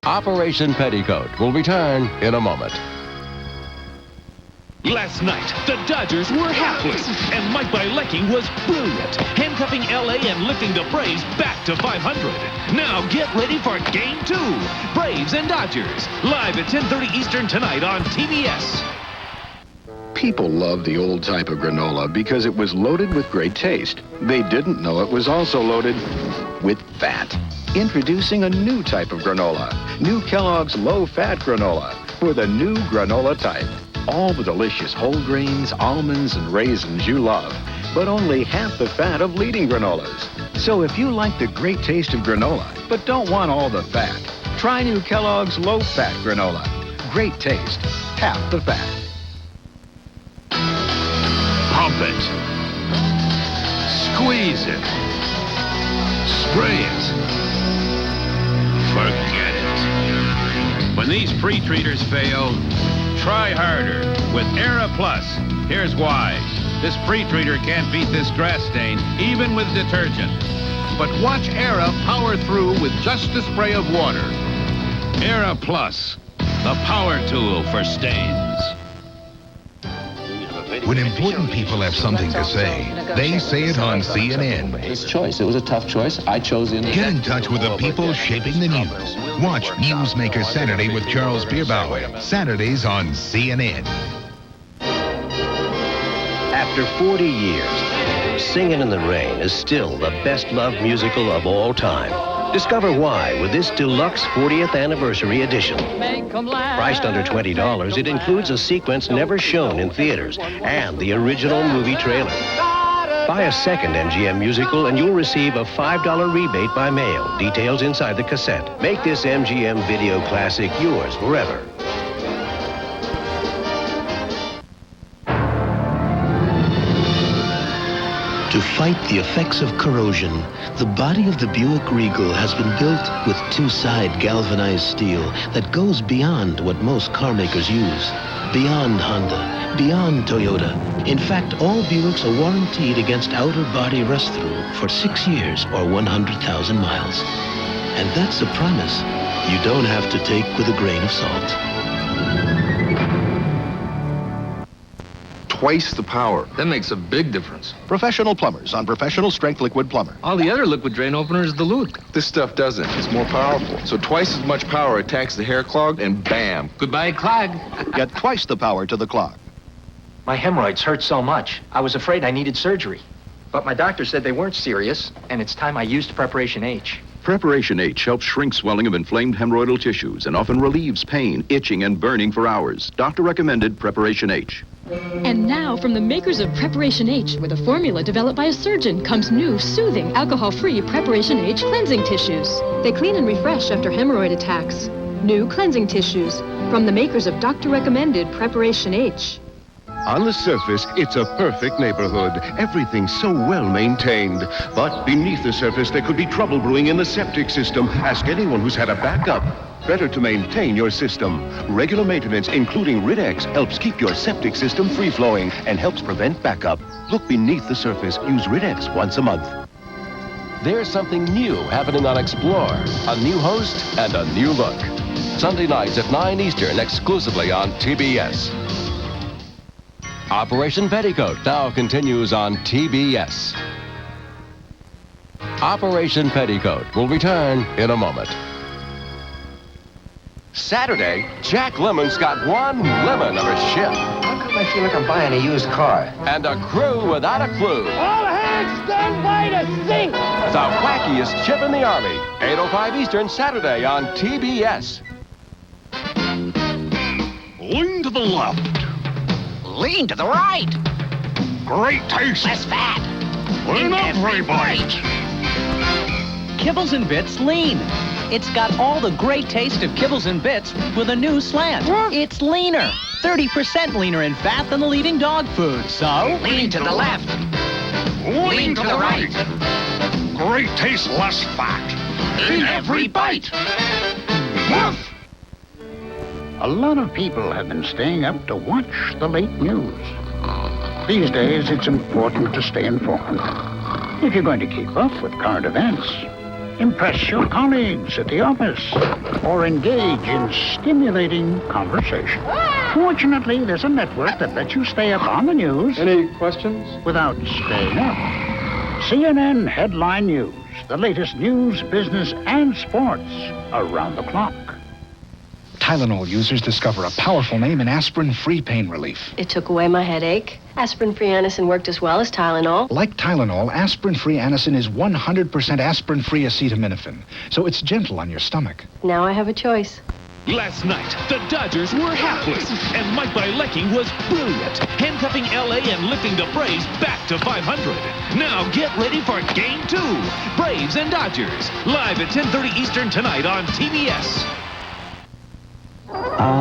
Operation Petticoat will return in a moment. Last night, the Dodgers were hapless, and Mike Bilecki was brilliant, handcuffing L.A. and lifting the Braves back to 500. Now get ready for Game 2, Braves and Dodgers, live at 10:30 Eastern tonight on TBS. People love the old type of granola because it was loaded with great taste. They didn't know it was also loaded with fat. Introducing a new type of granola, new Kellogg's low-fat granola, for the new granola type. All the delicious whole grains, almonds, and raisins you love, but only half the fat of leading granolas. So if you like the great taste of granola, but don't want all the fat, try new Kellogg's low-fat granola. Great taste, half the fat. Pump it. Squeeze it. Spray it. Forget it. When these pre-treaters fail, try harder with Era Plus. Here's why. This pre-treater can't beat this grass stain, even with detergent. But watch Era power through with just a spray of water. Era Plus, the power tool for stains. When important people have something to say, they say it on CNN. His choice. It was a tough choice. I chose in. Get in touch with the people shaping the news. Watch Newsmaker Saturday with Charles Bierbauer. Saturdays on CNN. After 40 years, Singin' in the Rain is still the best-loved musical of all time. Discover why with this deluxe 40th anniversary edition. Priced under $20, it includes a sequence never shown in theaters and the original movie trailer. Buy a second MGM musical and you'll receive a $5 rebate by mail. Details inside the cassette. Make this MGM video classic yours forever. To fight the effects of corrosion, the body of the Buick Regal has been built with two-side galvanized steel that goes beyond what most car makers use. Beyond Honda, beyond Toyota. In fact, all Buicks are warranted against outer body rust-through for 6 years or 100,000 miles. And that's a promise you don't have to take with a grain of salt. Twice the power. That makes a big difference. Professional plumbers on Professional Strength Liquid Plumber. All the other liquid drain openers dilute. This stuff doesn't. It's more powerful. So twice as much power attacks the hair clog, and bam. Goodbye, clog. Get twice the power to the clog. My hemorrhoids hurt so much, I was afraid I needed surgery. But my doctor said they weren't serious, and it's time I used Preparation H. Preparation H helps shrink swelling of inflamed hemorrhoidal tissues and often relieves pain, itching, and burning for hours. Doctor recommended Preparation H. And now, from the makers of Preparation H, with a formula developed by a surgeon, comes new, soothing, alcohol-free Preparation H cleansing tissues. They clean and refresh after hemorrhoid attacks. New cleansing tissues from the makers of doctor-recommended Preparation H. On the surface, it's a perfect neighborhood. Everything's so well maintained. But beneath the surface, there could be trouble brewing in the septic system. Ask anyone who's had a backup. Better to maintain your system. Regular maintenance, including Rid-X, helps keep your septic system free-flowing and helps prevent backup. Look beneath the surface. Use Rid-X once a month. There's something new happening on Explore. A new host and a new look. Sunday nights at 9 Eastern, exclusively on TBS. Operation Petticoat now continues on TBS. Operation Petticoat will return in a moment. Saturday, Jack Lemmon's got one lemon of a ship. How come I feel like I'm buying a used car? And a crew without a clue. All hands stand by to sink! The wackiest ship in the Army. 8:05 Eastern, Saturday on TBS. Lean to the left. Lean to the right! Great taste. Less fat! In every bite. Kibbles and Bits Lean. It's got all the great taste of Kibbles and Bits with a new slant. It's leaner. 30% leaner in fat than the leading dog food. So, lean to the left. Lean to the right. Great taste, less fat. In every bite. Woof! A lot of people have been staying up to watch the late news. These days, it's important to stay informed. If you're going to keep up with current events, impress your colleagues at the office, or engage in stimulating conversation. Fortunately, there's a network that lets you stay up on the news. Any questions? Without staying up. CNN Headline News. The latest news, business, and sports around the clock. Tylenol users discover a powerful name in aspirin-free pain relief. It took away my headache. Aspirin-free Anacin worked as well as Tylenol. Like Tylenol, aspirin-free Anacin is 100% aspirin-free acetaminophen, so it's gentle on your stomach. Now I have a choice. Last night, the Dodgers were hapless, and Mike Bilecki was brilliant, handcuffing L.A. and lifting the Braves back to 500. Now get ready for Game 2, Braves and Dodgers, live at 10:30 Eastern tonight on TBS.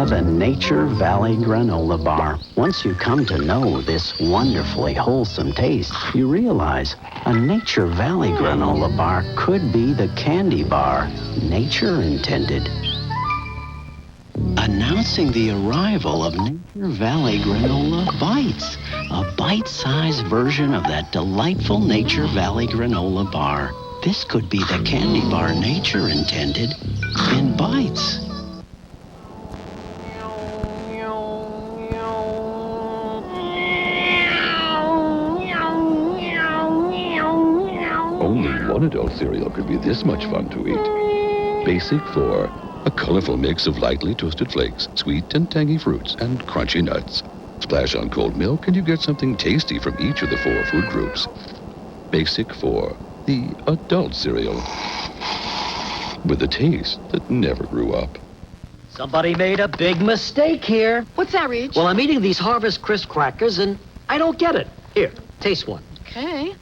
The Nature Valley Granola Bar. Once you come to know this wonderfully wholesome taste, you realize a Nature Valley Granola Bar could be the candy bar nature intended. Announcing the arrival of Nature Valley Granola Bites, a bite-sized version of that delightful Nature Valley Granola Bar. This could be the candy bar nature intended in bites. Only one adult cereal could be this much fun to eat. Basic for a colorful mix of lightly toasted flakes, sweet and tangy fruits, and crunchy nuts. Splash on cold milk and you get something tasty from each of the 4 food groups. Basic for the adult cereal, with a taste that never grew up. Somebody made a big mistake here. What's that, Reach? Well, I'm eating these Harvest Crisp crackers, and I don't get it. Here, taste one. Okay.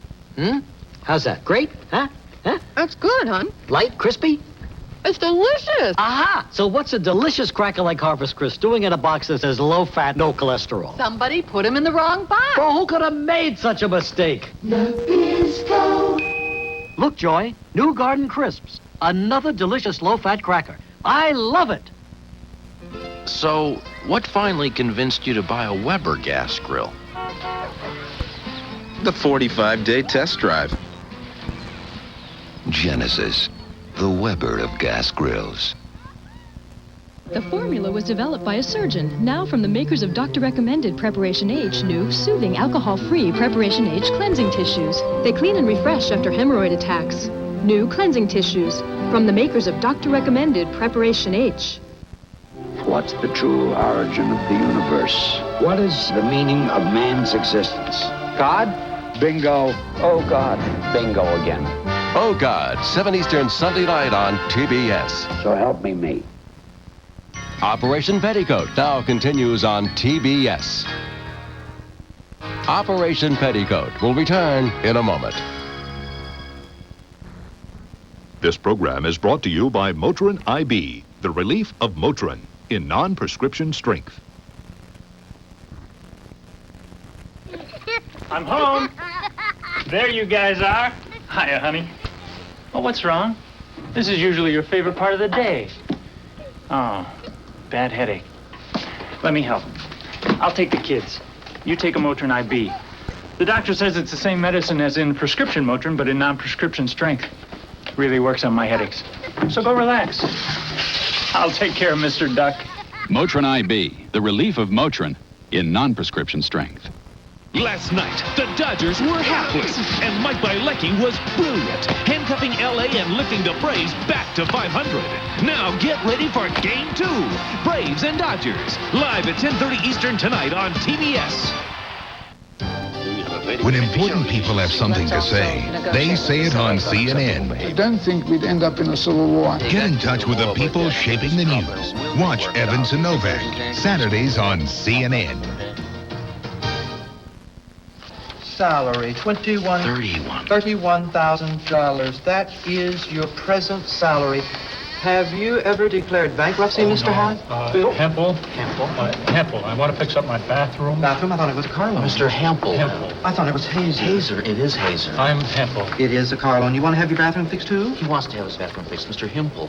How's that? Great? Huh? That's good, hon. Light, crispy? It's delicious. Aha! So what's a delicious cracker like Harvest Crisp doing in a box that says low fat, no cholesterol? Somebody put him in the wrong box. Well, who could have made such a mistake? Look, Joy, new Garden Crisps. Another delicious low-fat cracker. I love it. So, what finally convinced you to buy a Weber gas grill? The 45-day test drive. Genesis, the Weber of gas grills. The formula was developed by a surgeon, now from the makers of doctor-recommended Preparation H, new, soothing, alcohol-free Preparation H cleansing tissues. They clean and refresh after hemorrhoid attacks. New cleansing tissues from the makers of doctor-recommended Preparation H. What's the true origin of the universe? What is the meaning of man's existence? God? Bingo. Oh, God. Bingo again. Oh, God, 7 Eastern Sunday night on TBS. So help me. Operation Petticoat now continues on TBS. Operation Petticoat will return in a moment. This program is brought to you by Motrin IB, the relief of Motrin in non-prescription strength. I'm home. There you guys are. Hiya, honey. Oh, what's wrong? This is usually your favorite part of the day. Oh, bad headache. Let me help. I'll take the kids. You take a Motrin IB. The doctor says it's the same medicine as in prescription Motrin, but in non-prescription strength. Really works on my headaches. So go relax. I'll take care of Mr. Duck. Motrin IB, the relief of Motrin in non-prescription strength. Last night, the Dodgers were hapless, and Mike Bilecki was brilliant, handcuffing L.A. and lifting the Braves back to 500. Now get ready for Game 2, Braves and Dodgers, live at 10:30 Eastern tonight on TBS. When important people have something to say, they say it on CNN. I don't think we'd end up in a civil war. Get in touch with the people shaping the news. Watch Evans and Novak, Saturdays on CNN. Salary, $31,000. That is your present salary. Have you ever declared bankruptcy, Mr. Howard? Hempel. Hempel. I want to fix up my bathroom. Bathroom? I thought it was a car loan. Mr. Hempel. I thought it was Hazer. Hazer. It is Hazer. I'm Hempel. It is a car loan. You want to have your bathroom fixed, too? He wants to have his bathroom fixed, Mr. Hempel.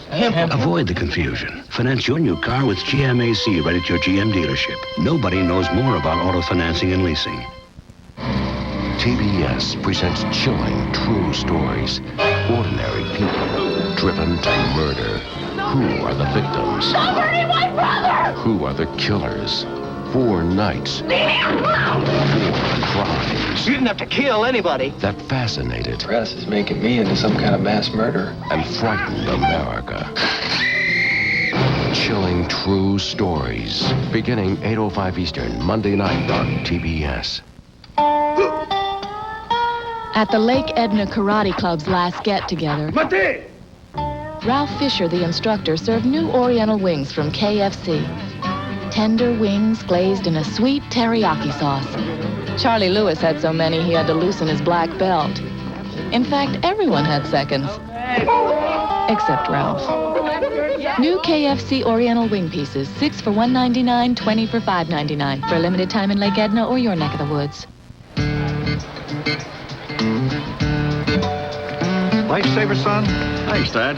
Avoid the confusion. Finance your new car with GMAC right at your GM dealership. Nobody knows more about auto financing and leasing. TBS presents chilling true stories. Ordinary people driven to murder. Who are the victims? Somebody, my brother! Who are the killers? 4 nights. Leave me alone! 4 crimes. You didn't have to kill anybody. That fascinated. Press is making me into some kind of mass murderer. And frightened America. Chilling true stories. Beginning 8:05 Eastern, Monday night on TBS. At the Lake Edna Karate Club's last get-together, Ralph Fisher, the instructor, served new Oriental wings from KFC. Tender wings glazed in a sweet teriyaki sauce. Charlie Lewis had so many he had to loosen his black belt. In fact, everyone had seconds. Except Ralph. New KFC Oriental wing pieces, 6 for $1.99, 20 for $5.99. For a limited time in Lake Edna or your neck of the woods. Lifesaver, son? Thanks, Dad.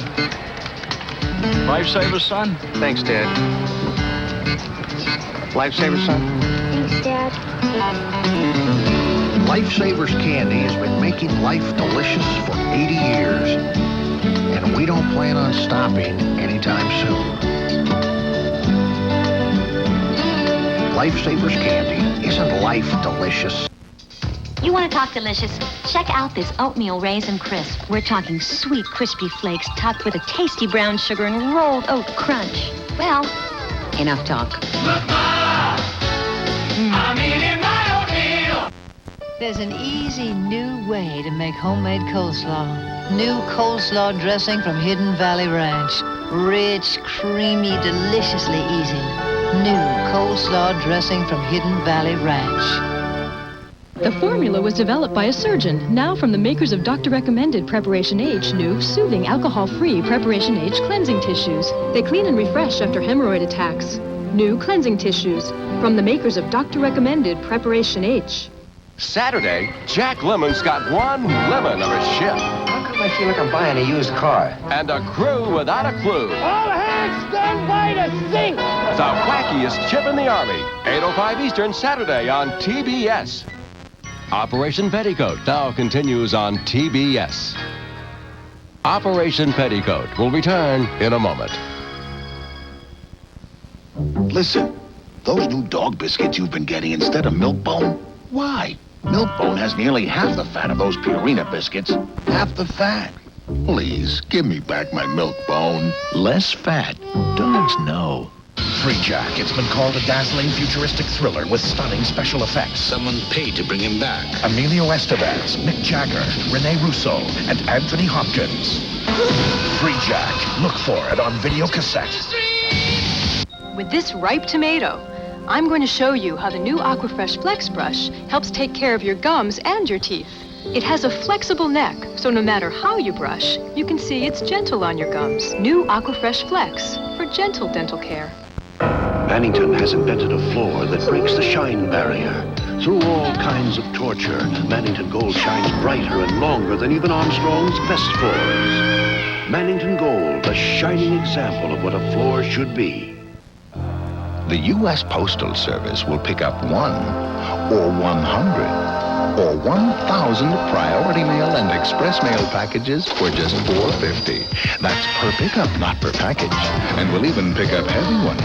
Lifesaver, son? Thanks, Dad. Lifesaver, son? Thanks, Dad. Lifesavers Candy has been making life delicious for 80 years. And we don't plan on stopping anytime soon. Lifesavers Candy. Isn't life delicious? You want to talk delicious? Check out this oatmeal raisin crisp. We're talking sweet, crispy flakes topped with a tasty brown sugar and rolled oat crunch. Well, enough talk. I'm eating my oatmeal! There's an easy new way to make homemade coleslaw. New coleslaw dressing from Hidden Valley Ranch. Rich, creamy, deliciously easy. New coleslaw dressing from Hidden Valley Ranch. The formula was developed by a surgeon, now from the makers of doctor-recommended Preparation H, new, soothing, alcohol-free Preparation H cleansing tissues. They clean and refresh after hemorrhoid attacks. New cleansing tissues from the makers of doctor-recommended Preparation H. Saturday, Jack Lemon's got 1 lemon of a ship. How come I feel like I'm buying a used car? And a crew without a clue. All hands stand by to sink! The wackiest ship in the Army. 8:05 Eastern, Saturday on TBS. Operation Petticoat now continues on TBS. Operation Petticoat will return in a moment. Listen, those new dog biscuits you've been getting instead of Milk-Bone, why? Milk-Bone has nearly half the fat of those Purina biscuits. Half the fat. Please, give me back my Milk-Bone. Less fat. Dogs know. Free Jack. It's been called a dazzling futuristic thriller with stunning special effects. Someone paid to bring him back. Emilio Estevez, Mick Jagger, Rene Russo, and Anthony Hopkins. Free Jack. Look for it on video cassette. With this ripe tomato, I'm going to show you how the new Aquafresh Flex Brush helps take care of your gums and your teeth. It has a flexible neck, so no matter how you brush, you can see it's gentle on your gums. New Aquafresh Flex for gentle dental care. Mannington has invented a floor that breaks the shine barrier. Through all kinds of torture, Mannington Gold shines brighter and longer than even Armstrong's best floors. Mannington Gold, a shining example of what a floor should be. The U.S. Postal Service will pick up 1 or 100 or 1,000 priority mail and express mail packages for just $4.50. That's per pickup, not per package. And we'll even pick up heavy ones.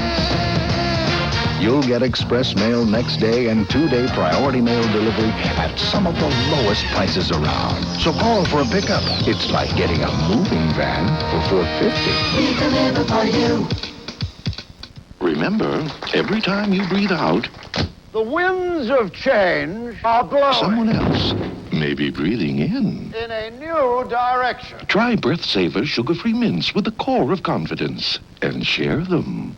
You'll get express mail next day and 2-day priority mail delivery at some of the lowest prices around. So call for a pickup. It's like getting a moving van for $4.50. We deliver for you. Remember, every time you breathe out, The winds of change are blowing someone else may be breathing in. in a new direction. Try Breath Saver sugar-free mints with the core of confidence and share them.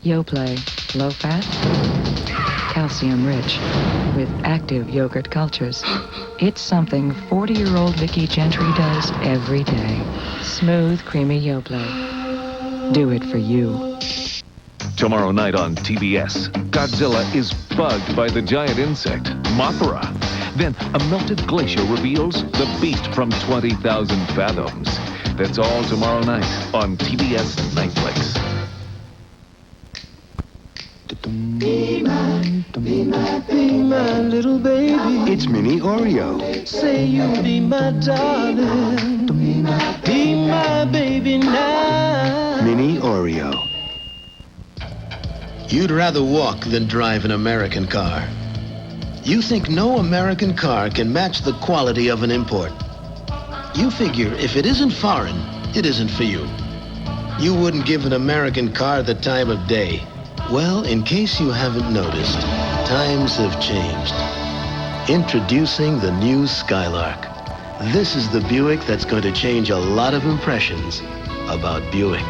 Yoplait, low fat, calcium rich, with active yogurt cultures. It's something 40-year-old Vicky Gentry does every day. Smooth, creamy Yoplait. Do it for you. Tomorrow night on TBS, Godzilla is bugged by the giant insect, Mothra. Then a melted glacier reveals the beast from 20,000 fathoms. That's all tomorrow night on TBS Nightflix. Be my little baby. It's Mini Oreo. Say you'll be my darling. Be my baby now. Mini Oreo. You'd rather walk than drive an American car. You think no American car can match the quality of an import. You figure if it isn't foreign, it isn't for you. You wouldn't give an American car the time of day. Well, in case you haven't noticed, times have changed. Introducing the new Skylark. This is the Buick that's going to change a lot of impressions about Buick.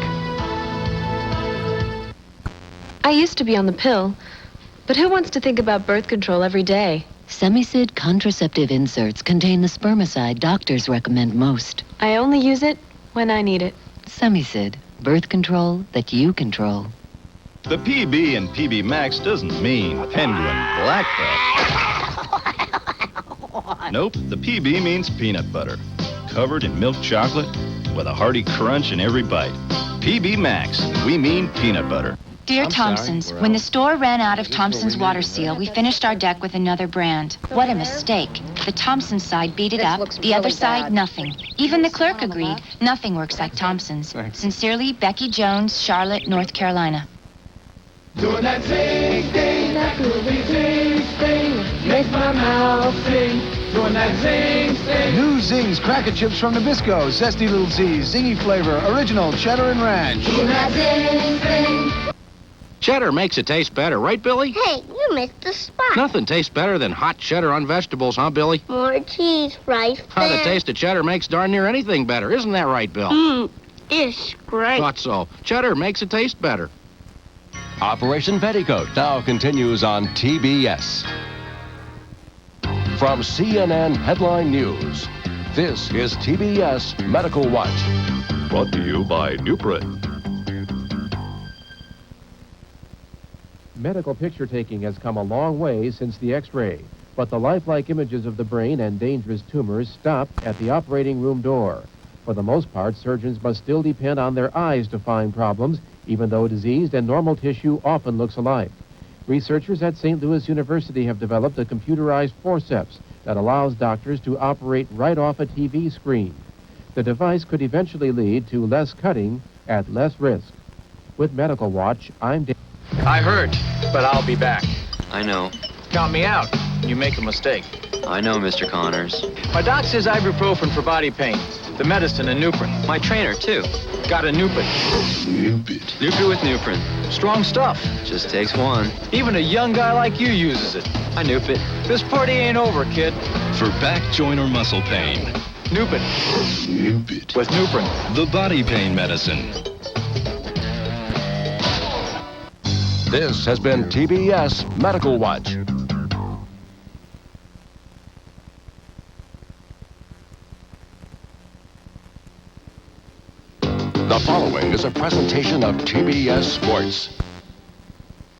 I used to be on the pill, but who wants to think about birth control every day? Semisid contraceptive inserts contain the spermicide doctors recommend most. I only use it when I need it. Semisid, birth control that you control. The PB in PB Max doesn't mean penguin black belt. Nope, the PB means peanut butter, covered in milk chocolate with a hearty crunch in every bite. PB Max, we mean peanut butter. Dear Thompson's, when the store ran out of Thompson's Water Seal, we finished our deck with another brand. What a mistake. The Thompson side beat it up, the other side, nothing. Even the clerk agreed, nothing works like Thompson's. Sincerely, Becky Jones, Charlotte, North Carolina. Doing that zing thing, that groovy zing thing, makes my mouth sing. Doing that zing thing. New Zings Cracker Chips from Nabisco, zesty little Z's, zingy flavor, original cheddar and ranch. Doing that zing thing. Cheddar makes it taste better, right, Billy? Hey, you missed the spot. Nothing tastes better than hot cheddar on vegetables, huh, Billy? More cheese, right The there. taste of cheddar makes darn near anything better. Isn't that right, Bill? It's great. Thought so. Cheddar makes it taste better. Operation Petticoat now continues on TBS. From CNN Headline News, this is TBS Medical Watch. Brought to you by Nuprin. Medical picture taking has come a long way since the X-ray, but the lifelike images of the brain and dangerous tumors stop at the operating room door. For the most part, surgeons must still depend on their eyes to find problems, even though diseased and normal tissue often looks alike. Researchers at St. Louis University have developed a computerized forceps that allows doctors to operate right off a TV screen. The device could eventually lead to less cutting at less risk. With Medical Watch, I'm Dave. I hurt, but I'll be back. I know. Count me out. You make a mistake. I know, Mr. Connors. My doc says ibuprofen for body pain. The medicine, a Nuprin. My trainer, too. Got a Nuprin. Nupit. Nupit with Nuprin. Strong stuff. Just takes one. Even a young guy like you uses it. I Nupit. This party ain't over, kid. For back, joint, or muscle pain. Nupit. Nupit. With Nuprin. The body pain medicine. This has been TBS Medical Watch. The following is a presentation of TBS Sports.